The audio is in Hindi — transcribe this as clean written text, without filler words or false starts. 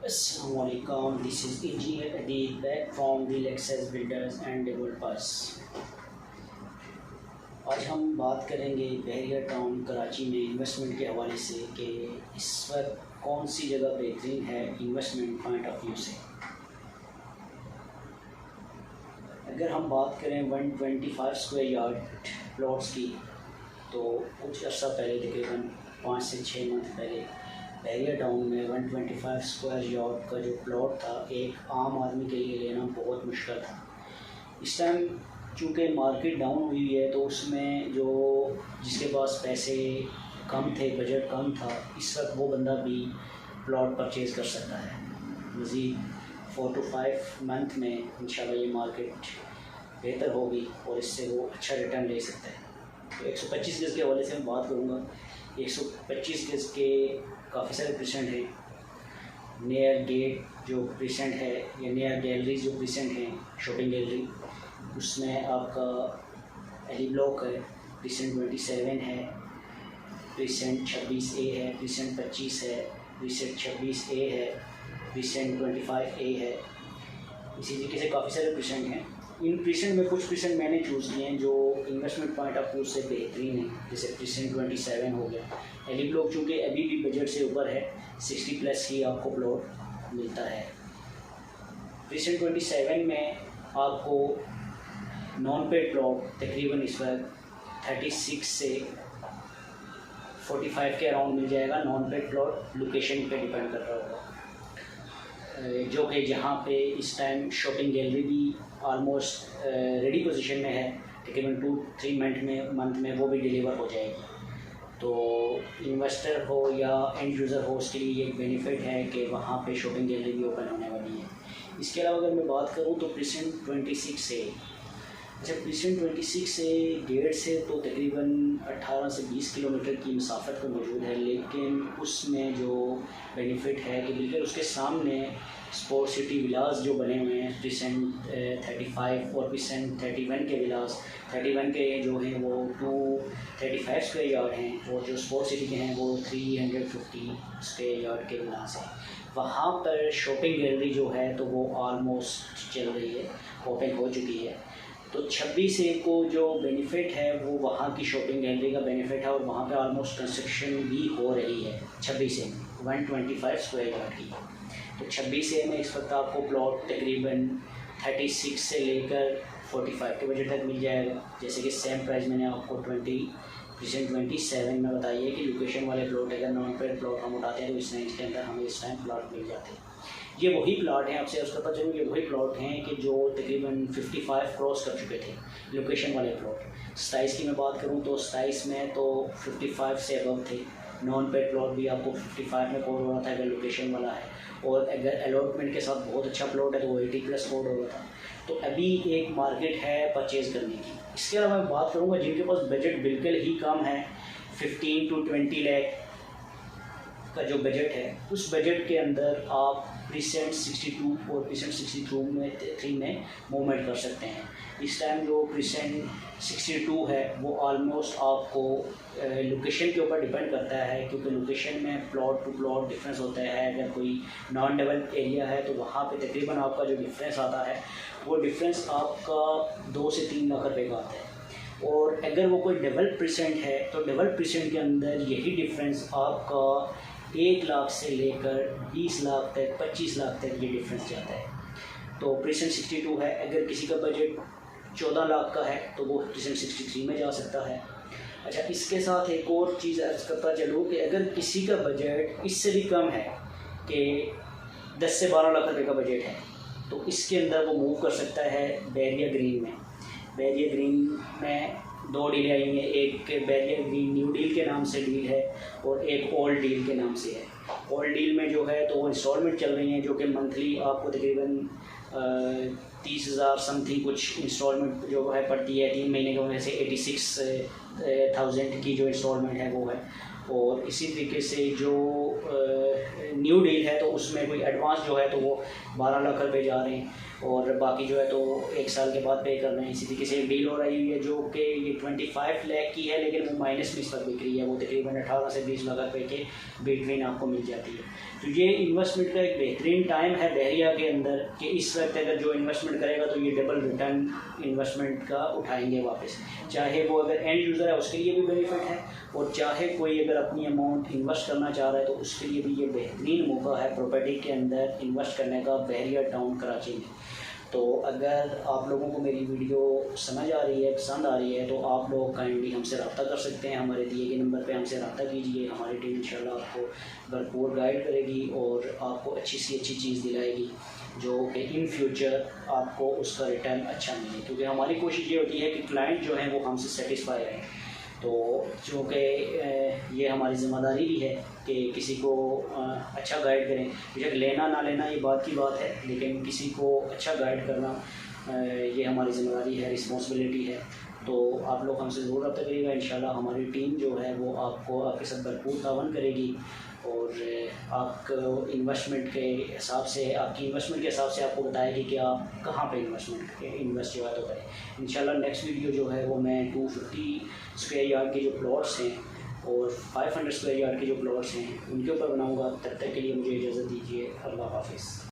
Assalamualaikum. This is Engineer Adil back from the Lexus Builders and Developers. आज हम बात करेंगे बहरिया टाउन कराची में इन्वेस्टमेंट के हवाले से कि इस वक्त कौन सी जगह बेहतरीन है इन्वेस्टमेंट पॉइंट ऑफ व्यू से। अगर हम बात करें 125 स्क्वायर यार्ड प्लॉट्स की, तो कुछ अर्सा पहले तकरीबन 5 से 6 मंथ पहले बहरिया टाउन में 125 स्क्वायर यार्ड का जो प्लॉट था, एक आम आदमी के लिए लेना बहुत मुश्किल था। इस टाइम चूँकि मार्केट डाउन हुई है, तो उसमें जो जिसके पास पैसे कम थे, बजट कम था, इस वक्त वो बंदा भी प्लॉट परचेज़ कर सकता है। मज़ीद 4 to 5 मंथ में इंशाल्लाह ये मार्केट बेहतर होगी और इससे वो अच्छा रिटर्न ले सकता है। तो 125 गज़ के हवाले से मैं बात करूँगा। 125 गज़ के काफ़ी सारे प्रेसेंट हैं। नियर गेट जो प्रेसेंट है या नियर गैलरी जो प्रेसेंट है, शॉपिंग गैलरी, उसमें आपका एली ब्लॉक है, प्रेसेंट 27 है, प्रेसेंट 26A है, प्रेसेंट 25 है, प्रेसेंट 26A है, प्रेसेंट 25A है। इसी तरीके से काफ़ी सारे प्रेसेंट हैं। इन प्रेसेंट में कुछ प्रेसेंट मैंने चूज़ किए हैं जो इन्वेस्टमेंट पॉइंट ऑफ व्यू से बेहतरीन है। जैसे प्रेसेंट 27 हो गया। एली ब्लॉक चूँकि अभी भी बजट से ऊपर है, 60+ ही आपको प्लॉट मिलता है। प्रेसेंट 27 में आपको नॉन पेड प्लॉट तकरीबन इस वक्त 36 से 45 के अराउंड मिल जाएगा। नॉन पेड प्लॉट लोकेशन पे डिपेंड कर रहा होगा, जो कि जहाँ पे इस टाइम शॉपिंग गैलरी भी ऑलमोस्ट रेडी पोजीशन में है। तकरीबन 2-3 मंथ में वो भी डिलीवर हो जाएगी। तो इन्वेस्टर हो या एंड यूज़र हो, उसके लिए एक बेनिफिट है कि वहाँ पे शॉपिंग गैलरी भी ओपन होने वाली है। इसके अलावा अगर मैं बात करूँ तो प्रेसेंट 26 से, अच्छा प्रेसेंट 26 से गेट से तो तकरीबन 18 से 20 किलोमीटर की मसाफत पर मौजूद है, लेकिन उसमें जो बेनिफिट है कि बिल्कुल उसके सामने स्पोर्ट सिटी विलास जो बने हुए हैं, प्रेसेंट 35 और प्रेसेंट 31 के विलास। 31 के जो हैं वो 235 स्क्वायर यार्ड हैं, और जो स्पोर्ट सिटी के हैं वो 350 स्क्वायर यार्ड के विलास हैं। वहाँ पर शॉपिंग गैलरी जो है तो वो ऑलमोस्ट चल रही है, ओपन हो चुकी है। तो 26A को जो बेनिफिट है वो वहाँ की शॉपिंग गैलरी का बेनिफिट है, और वहाँ पे ऑलमोस्ट कंस्ट्रक्शन भी हो रही है। 26A 125 स्क्वायर यार्ड की। तो 26A में इस वक्त आपको प्लॉट तकरीबन 36 से लेकर 45 के बजट तक मिल जाएगा। जैसे कि सेम प्राइस मैंने आपको 27 में बताइए कि लोकेशन वाले प्लॉट अगर नॉन पेड प्लॉट हम उठाते हैं तो इस रेंज के अंदर हमें इस टाइम प्लॉट मिल जाते हैं। ये वही प्लॉट हैं, आपसे उसका पता चलूँ, ये वही प्लॉट हैं कि जो तकरीबन 55 क्रॉस कर चुके थे लोकेशन वाले प्लॉट। 27 की मैं बात करूँ तो 27 में तो 55 से अबव थे। नॉन पेड प्लॉट भी आपको 55 में कोड हो रहा था अगर लोकेशन वाला है, और अगर अलॉटमेंट के साथ बहुत अच्छा प्लॉट है तो वो 80+ कोड हो रहा था। तो अभी एक मार्केट है परचेज़ करने की। इसके अलावा मैं बात करूँगा जिनके पास बजट बिल्कुल ही कम है, 15 to 20 लाख का जो बजट है, उस बजट के अंदर आप प्रेसेंट 62 और प्रेसेंट 63 में मूवमेंट कर सकते हैं। इस टाइम जो प्रेसेंट 62 है वो ऑलमोस्ट आपको लोकेशन के ऊपर डिपेंड करता है, क्योंकि लोकेशन में प्लॉट टू प्लॉट डिफरेंस होता है। अगर कोई नॉन डेवलप एरिया है तो वहाँ पे तकरीबन आपका जो डिफरेंस आता है वो डिफरेंस आपका 2 से 3 लाख रुपये का आता है। और अगर वो कोई डेवलप प्रेसेंट है तो डेवलप प्रेसेंट के अंदर यही डिफरेंस आपका 1 लाख से लेकर 20 लाख तक, 25 लाख तक ये डिफरेंस जाता है। तो प्रेसेंट 62 है, अगर किसी का बजट 14 लाख का है तो वो प्रेसेंट 63 में जा सकता है। अच्छा, इसके साथ एक और चीज़ अर्ज़ करता चलूँ कि अगर किसी का बजट इससे भी कम है कि 10 से 12 लाख रुपये का बजट है, तो इसके अंदर वो मूव कर सकता है बहरिया ग्रीन में। बहरिया ग्रीन में 2 डील आई हैं, एक बहरिया ग्रीन न्यू डील के नाम से डील है और एक ओल्ड डील के नाम से है। ओल्ड डील में जो है तो वो इंस्टॉलमेंट चल रही हैं, जो कि मंथली आपको तकरीबन 30,000 समथिंग कुछ इंस्टॉलमेंट जो है पड़ती है। 3 महीने की वजह से 86,000 की जो इंस्टॉलमेंट है वो है। और इसी तरीके से जो न्यू डील है तो उसमें कोई एडवांस जो है तो वो 12 लाख रुपए जा रहे हैं और बाकी जो है तो 1 साल के बाद पे करना है। इसी तरीके से एक डील हो रही है जो कि ये 25 लाख की है, लेकिन वो माइनस में इस पर बिक रही है, वो तकरीबन 18 से 20 लाख रुपए के बिटवीन आपको मिल जाती है। तो ये इन्वेस्टमेंट का एक बेहतरीन टाइम है बहरिया के अंदर कि इस वक्त अगर जो इन्वेस्टमेंट करेगा तो ये डबल रिटर्न इन्वेस्टमेंट का उठाएंगे वापस, चाहे वो अगर एंड यूज़र है उसके लिए भी बेनिफिट है और चाहे कोई अगर अपनी अमाउंट इन्वेस्ट करना चाह रहा है तो उसके लिए भी ये बेहतरीन मौका है प्रॉपर्टी के अंदर इन्वेस्ट करने का बहरिया टाउन कराची में। तो अगर आप लोगों को मेरी वीडियो समझ आ रही है, पसंद आ रही है, तो आप लोग काइंडली हमसे रब्ता कर सकते हैं, हमारे दिए गए नंबर पे हमसे रब्ता कीजिए। हमारी टीम इंशाल्लाह आपको भरपूर गाइड करेगी और आपको अच्छी सी अच्छी चीज़ दिलाएगी जो कि इन फ्यूचर आपको उसका रिटर्न अच्छा मिले, क्योंकि हमारी कोशिश ये होती है कि क्लाइंट जो हैं वो हमसे सेटिस्फाई रहें। तो चूँकि ये हमारी ज़िम्मेदारी भी है कि किसी को अच्छा गाइड करें, बेशक लेना ना लेना ये बात की बात है, लेकिन किसी को अच्छा गाइड करना ये हमारी ज़िम्मेदारी है, रिस्पॉन्सिबिलिटी है। तो आप लोग हमसे ज़रूर रब्ता करिएगा, इंशाल्लाह हमारी टीम जो है वो आपको आपके साथ भरपूर तावन करेगी और आपको इन्वेस्टमेंट के हिसाब से, आपकी इन्वेस्टमेंट के हिसाब से आपको बताएगी कि आप कहाँ पे इन्वेस्ट जो है तो करें। इंशाल्लाह नेक्स्ट वीडियो जो है वो मैं 250 स्क्वायर यार्ड के जो प्लॉट्स हैं और 500 स्क्वायर यार्ड के जो प्लॉट्स हैं उनके ऊपर बनाऊँगा। तब तक के लिए मुझे इजाज़त दीजिए। अल्लाह हाफिज़।